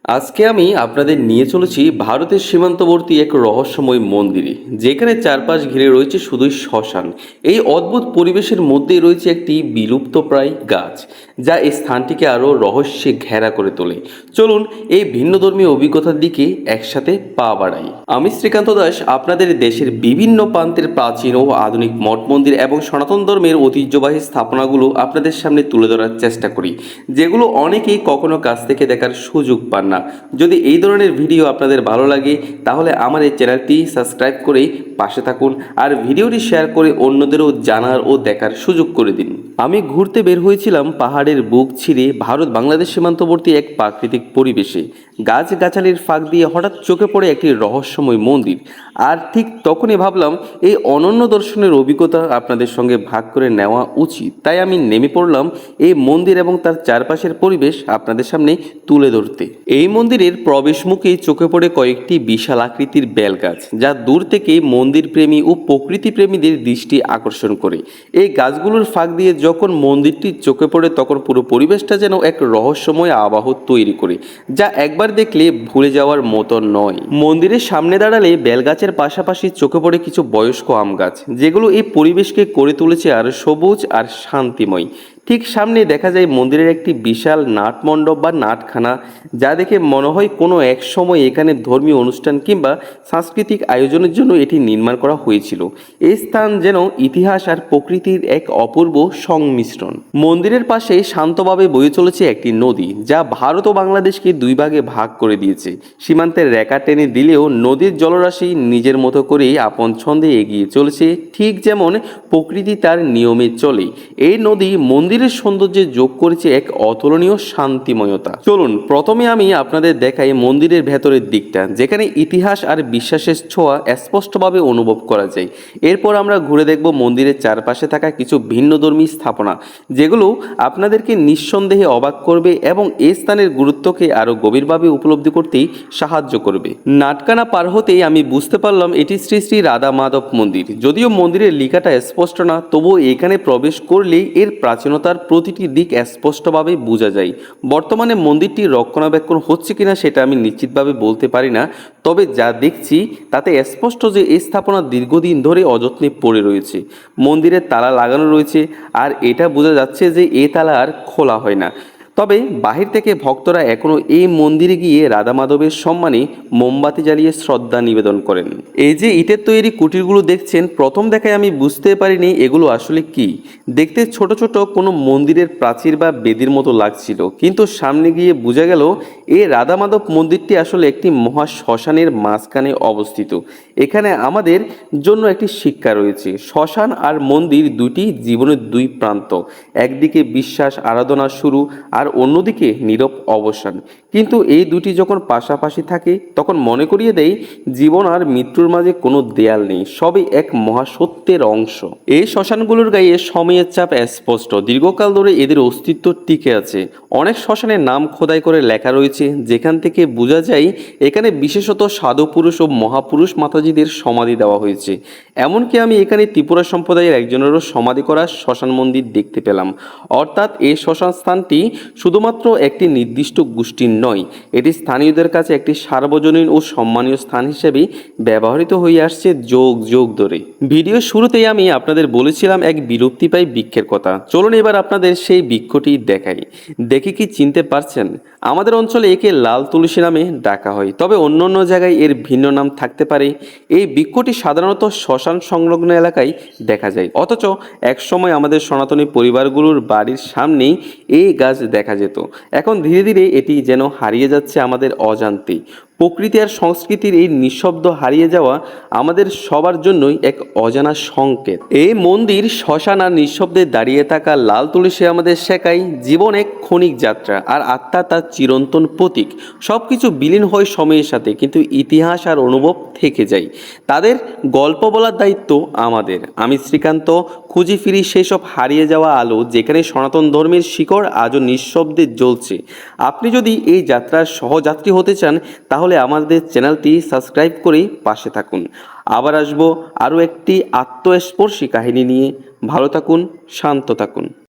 আজকে আমি আপনাদের নিয়ে চলেছি ভারতের সীমান্তবর্তী এক রহস্যময় মন্দিরে, যেখানে চারপাশ ঘিরে রয়েছে শুধুই শ্মশান। এই অদ্ভুত পরিবেশের মধ্যেই রয়েছে একটি বিলুপ্তপ্রায় গাছ, যা এই স্থানটিকে আরও রহস্যে ঘেরা করে তোলে। চলুন এই ভিন্নধর্মী অভিজ্ঞতার দিকে একসাথে পা বাড়াই। আমি শ্রীকান্ত দাস আপনাদের দেশের বিভিন্ন প্রান্তের প্রাচীন ও আধুনিক মঠ মন্দির এবং সনাতন ধর্মের ঐতিহ্যবাহী স্থাপনাগুলো আপনাদের সামনে তুলে ধরার চেষ্টা করি, যেগুলো অনেকেই কখনো কাছ থেকে দেখার সুযোগ পান না। যদি এই ধরনের ভিডিও আপনাদের ভালো লাগে, তাহলে আমার এই চ্যানেলটি সাবস্ক্রাইব করে পাশে থাকুন, আর ভিডিওটি শেয়ার করে অন্যদেরও জানার ও দেখার সুযোগ করে দিন। আমি ঘুরতে বের হয়েছিলাম পাহাড়ের বুক ছিঁড়ে ভারত বাংলাদেশ সীমান্তবর্তী এক প্রাকৃতিক পরিবেশে। গাছগাছালির ফাঁক দিয়ে হঠাৎ চোখে পড়ে একটি রহস্যময় মন্দির, আর ঠিক তখনই ভাবলাম এই অনন্য দর্শনের অভিজ্ঞতা আপনাদের সঙ্গে ভাগ করে নেওয়া উচিত। তাই আমি নেমে পড়লাম এই মন্দির এবং তার চারপাশের পরিবেশ আপনাদের সামনে তুলে ধরতে। এই মন্দিরের প্রবেশ মুখেই চোখে পড়ে কয়েকটি বিশাল আকৃতির বেলগাছ, যা দূর থেকে মন্দির প্রেমী ও প্রকৃতি প্রেমীদের দৃষ্টি আকর্ষণ করে। এই গাছগুলোর ফাঁক দিয়ে যখন মন্দিরটি চোখে পড়ে, তখন পুরো পরিবেশটা যেন এক রহস্যময় আবহ তৈরি করে, যা একবার দেখলে ভুলে যাওয়ার মতো নয়। মন্দিরের সামনে দাঁড়ালে বেলগাছের পাশাপাশি চোখে পড়ে কিছু বয়স্ক আম গাছ, যেগুলো এই পরিবেশকে করে তুলেছে আর সবুজ আর শান্তিময়। ঠিক সামনে দেখা যায় মন্দিরের একটি বিশাল নাটমণ্ডপ বা নাটখানা, যা দেখে মনে হয় কোনো এক সময় এখানে ধর্মীয় অনুষ্ঠান কিংবা সাংস্কৃতিক আয়োজনের জন্য এটি নির্মাণ করা হয়েছিল। এই স্থান যেন ইতিহাস আর প্রকৃতির এক অপূর্ব সংমিশ্রণ। মন্দিরের পাশে শান্তভাবে বয়ে চলেছে একটি নদী, যা ভারত ও বাংলাদেশকে দুই ভাগে ভাগ করে দিয়েছে। সীমান্তের রেখা টেনে দিলেও নদীর জলরাশি নিজের মতো করেই আপন ছন্দে এগিয়ে চলেছে, ঠিক যেমন প্রকৃতি তার নিয়মে চলে। এই নদী মন্দিরের সৌন্দর্যে যোগ করেছে এক অতুলনীয় শান্তিময়তা। চলুন প্রথমে আমি আপনাদের দেখাই মন্দিরের ভেতরের দিকটা, যেখানে ইতিহাস আর বিশ্বাসের ছোঁয়া স্পষ্টভাবে অনুভব করা যায়। এরপর আমরা ঘুরে দেখব মন্দিরের চারপাশে থাকা কিছু ভিন্নধর্মী স্থাপনা, যেগুলো আপনাদেরকে নিঃসন্দেহে অবাক করবে এবং এই স্থানের গুরুত্বকে আরও গভীরভাবে উপলব্ধি করতেই সাহায্য করবে। নাটকানা পার হতেই আমি বুঝতে পারলাম এটি শ্রী শ্রী রাধা মাধব মন্দির। যদিও মন্দিরের লেখাটা স্পষ্ট না, তবুও এখানে প্রবেশ করলেই এর প্রাচীনতার প্রতিটি দিক স্পষ্টভাবে বোঝা যায়। বর্তমানে মন্দিরটি রক্ষণাবেক্ষণ হচ্ছে কিনা সেটা আমি নিশ্চিতভাবে বলতে পারি না, তবে যা দেখছি তাতে স্পষ্ট যে এই স্থাপনা দীর্ঘদিন ধরে অযত্নে পড়ে রয়েছে। মন্দিরের তালা লাগানো রয়েছে, আর এটা বোঝা যাচ্ছে যে এই তালা আর খোলা হয় না। তবে বাহির থেকে ভক্তরা এখনও এই মন্দিরে গিয়ে রাধা মাধবের সম্মানে মোমবাতি জ্বালিয়ে শ্রদ্ধা নিবেদন করেন। এই যে ইটের তৈরি কুটিরগুলো দেখছেন, প্রথম দেখায় আমি বুঝতে পারিনি এগুলো আসলে কি। দেখতে ছোট ছোট কোনো মন্দিরের প্রাচীর বা বেদির মতো লাগছিল, কিন্তু সামনে গিয়ে বোঝা গেল এই রাধা মাধব মন্দিরটি আসলে একটি মহা শ্মশানের মাঝখানে অবস্থিত। এখানে আমাদের জন্য একটি শিক্ষা রয়েছে। শ্মশান আর মন্দির দুটি জীবনের দুই প্রান্ত, একদিকে বিশ্বাস আরাধনা শুরু আর অন্যদিকে নীরব অবসান। কিন্তু এই দুটি যখন পাশাপাশি থাকে, তখন মনে করিয়ে দেয় জীবন আর মৃত্যুর মাঝে কোনো দেয়াল নেই, সবই এক মহাসত্যের অংশ। এই শ্মশানগুলোর গায়ে সময়ের চাপ স্পষ্ট, দীর্ঘকাল ধরে এদের অস্তিত্ব টিকে আছে। অনেক শ্মশানের নাম খোদাই করে লেখা রয়েছে, যেখান থেকে বোঝা যায় এখানে বিশেষত সাধু পুরুষ ও মহাপুরুষ মাতাজিদের সমাধি দেওয়া হয়েছে। এমনকি আমি এখানে ত্রিপুরা সম্প্রদায়ের একজনেরও সমাধি করা শ্মশান মন্দির দেখতে পেলাম। অর্থাৎ এই শ্মশান স্থানটি শুধুমাত্র একটি নির্দিষ্ট গোষ্ঠীর নয়, এটি স্থানীয়দের কাছে একটি সার্বজনীন ও সম্মানীয় স্থান হিসেবে ব্যবহৃত হয়ে আসছে যুগ যুগ ধরে। ভিডিও শুরুতেই আমি আপনাদের বলেছিলাম এক বিলুপ্তিপ্রায় বৃক্ষের কথা। চলুন এবার আপনাদের সেই বৃক্ষটি দেখাই। দেখে কি চিনতে পারছেন? আমাদের অঞ্চলে একে লাল তুলসী নামে ডাকা হয়, তবে অন্য অন্য জায়গায় এর ভিন্ন নাম থাকতে পারে। এই বৃক্ষটি সাধারণত শ্মশান সংলগ্ন এলাকায় দেখা যায়, অথচ একসময় আমাদের সনাতনী পরিবারগুলোর বাড়ির সামনেই এই গাছ দেখা যেত। এখন ধীরে ধীরে এটি যেন হারিয়ে যাচ্ছে আমাদের অজান্তেই। প্রকৃতি আর সংস্কৃতির এই নিঃশব্দ হারিয়ে যাওয়া আমাদের সবার জন্যই এক অজানা সংকেত। এই মন্দির, শ্মশান আর নিঃশব্দে দাঁড়িয়ে থাকা লাল তুলসী আমাদের শেখায় জীবন এক ক্ষণিক যাত্রা, আর আত্মা তার চিরন্তন প্রতীক। সব কিছু বিলীন হয় সময়ের সাথে, কিন্তু ইতিহাস আর অনুভব থেকে যায়। তাদের গল্প বলার দায়িত্ব আমাদের। আমি শ্রীকান্ত খুঁজে ফিরি সেই সব হারিয়ে যাওয়া আলো, যেখানে সনাতন ধর্মের শিকড় আজও নিঃশব্দে জ্বলছে। আপনি যদি এই যাত্রার সহযাত্রী হতে চান, তাহলে আমাদের চ্যানেলটি সাবস্ক্রাইব করে পাশে থাকুন। আবার আসবো আরও একটি আত্মস্পর্শী কাহিনী নিয়ে। ভালো থাকুন, শান্ত থাকুন।